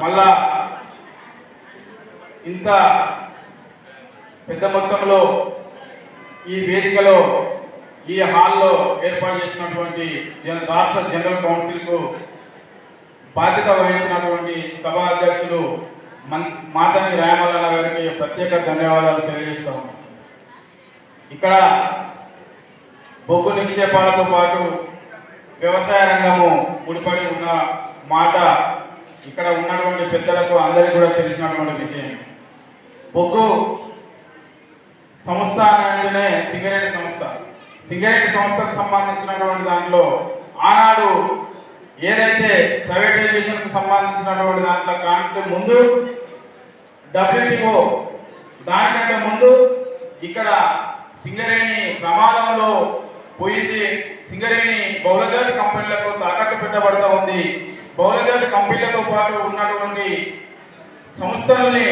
మళ్ళా ఇంత పెద్ద మొత్తంలో ఈ వేదికలో ఈ హాల్లో ఏర్పాటు చేసినటువంటి రాష్ట్ర జనరల్ కౌన్సిల్కు బాధ్యత వహించినటువంటి సభా అధ్యక్షులు మాతని రాయమల్ల గారికి ప్రత్యేక ధన్యవాదాలు తెలియజేస్తాము. ఇక్కడ బొగ్గు నిక్షేపాలతో పాటు వ్యవసాయ రంగము ముడిపడి ఉన్న మాట ఇక్కడ ఉన్నటువంటి పెద్దలకు అందరికీ కూడా తెలిసినటువంటి విషయం. బొగ్గు సంస్థ అంటేనే సింగరేణి సంస్థ. సింగరేణి సంస్థకు సంబంధించినటువంటి దాంట్లో ఆనాడు ఏదైతే ప్రైవేటైజేషన్కు సంబంధించినటువంటి దాంట్లో కంటే ముందు WTO దానికంటే ముందు ఇక్కడ సింగరేణి ప్రమాదంలో పోయింది. సింగరేణి బహుళజాతి కంపెనీలకు తాకట్టు పెట్టబడుతూ ఉంది. బహుళజాతి కంపెనీలతో పాటు ఉన్నటువంటి సంస్థలని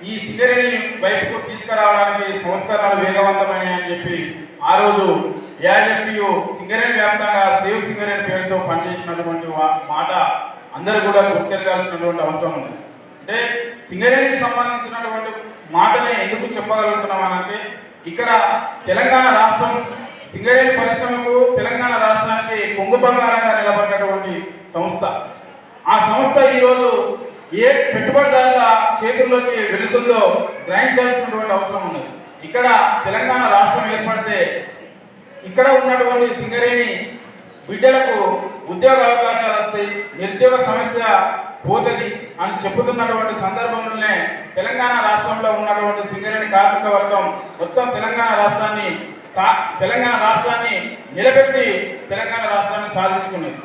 ఈ సింగరేణి వైపుకు తీసుకురావడానికి సంస్కరణలు వేగవంతమైనాయని చెప్పి ఆ రోజు AIFTU సింగరేణి వ్యాప్తంగా సేవ్ సింగరేణి పేరుతో పనిచేసినటువంటి మాట అందరూ కూడా గుర్తించాల్సినటువంటి అవసరం ఉంది. అంటే సింగరేణికి సంబంధించినటువంటి మాటని ఎందుకు చెప్పగలుగుతున్నామనంటే ఇక్కడ తెలంగాణ రాష్ట్రం సింగరేణి పరిశ్రమకు తెలంగాణ రాష్ట్రానికి కొంగు బంగారంగా నిలబడినటువంటి సంస్థ. ఆ సంస్థ ఈరోజు ఏ పెట్టుబడిదారుల చేతుల్లోకి వెళుతుందో గ్రహించాల్సినటువంటి అవసరం ఉన్నది. ఇక్కడ తెలంగాణ రాష్ట్రం ఏర్పడితే ఇక్కడ ఉన్నటువంటి సింగరేణి బిడ్డలకు ఉద్యోగ అవకాశాలు వస్తాయి, నిరుద్యోగ సమస్య పోతుంది అని చెబుతున్నటువంటి సందర్భంలోనే తెలంగాణ రాష్ట్రంలో ఉన్నటువంటి సింగరేణి కార్మిక వర్గం మొత్తం తెలంగాణ రాష్ట్రాన్ని నిలబెట్టి తెలంగాణ రాష్ట్రాన్ని సాధించుకున్నది.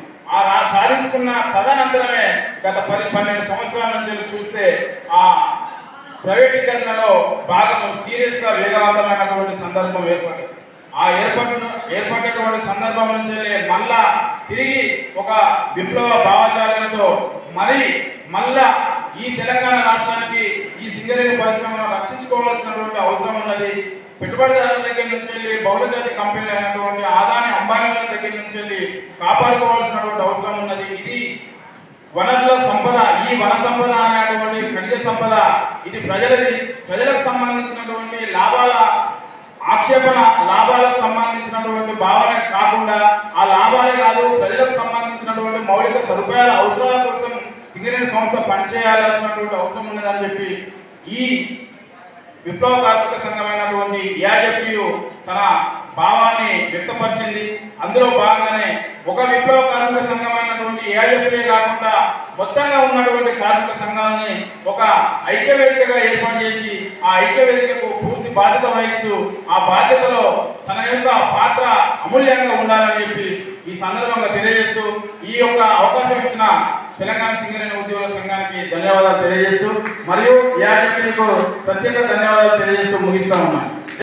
సాధించుకున్న తదనంతరమే గత 10-12 సంవత్సరాల నుంచి చూస్తే ఆ ప్రైవేటీకరణలో భాగం సీరియస్గా వేగవంతమైనటువంటి సందర్భం ఏర్పడింది. ఆ ఏర్పడినటువంటి సందర్భం నుంచి మళ్ళా తిరిగి ఒక విప్లవ భావజాలతో మళ్ళా ఈ తెలంగాణ రాష్ట్రానికి ఈ సింగరేణి పరిశ్రమను రక్షించుకోవాల్సినటువంటి అవసరం ఉన్నది. పెట్టుబడిదారుల దగ్గర నుంచి వెళ్ళి బహుళజాతి కంపెనీలు అయినటువంటి ఆదాని అంబానీల దగ్గర నుంచి వెళ్ళి కాపాడుకోవాల్సినటువంటి అవసరం ఉన్నది. ఇది వనరుల సంపద, ఈ వన సంపద అనేటువంటి ఖనిజ సంపద ఇది ప్రజలకు సంబంధించినటువంటి లాభాలకు సంబంధించినటువంటి భావన కాకుండా ఆ లాభాలే కాదు ప్రజలకు సంబంధించినటువంటి మౌలిక సదుపాయాల అవసరాల కోసం సింగరేణి సంస్థ పనిచేయాల్సినటువంటి అవసరం ఉన్నదని చెప్పి ఈ విప్లవ కార్మిక సంఘమైనటువంటి AIFTU తన భావాన్ని వ్యక్తపరిచింది. అందులో భాగంగానే ఒక విప్లవ కార్మిక సంఘమైనటువంటి AIFTU కాకుండా మొత్తంగా ఉన్నటువంటి కార్మిక సంఘాలని ఒక ఐక్యవేదికగా ఏర్పాటు చేసి ఆ ఐక్యవేదికకు పూర్తి బాధ్యత వహిస్తూ ఆ బాధ్యతలో తన యొక్క పాత్ర అమూల్యంగా ఉండాలని చెప్పి ఈ సందర్భంగా తెలియజేస్తూ ఈ యొక్క అవకాశం ఇచ్చిన తెలంగాణ సింగరేణి ఉద్యోగుల సంఘానికి ధన్యవాదాలు తెలియజేస్తూ మరియు AIFTUకు ప్రత్యేక ధన్యవాదాలు తెలియజేస్తూ ముగిస్తా ఉన్నాను.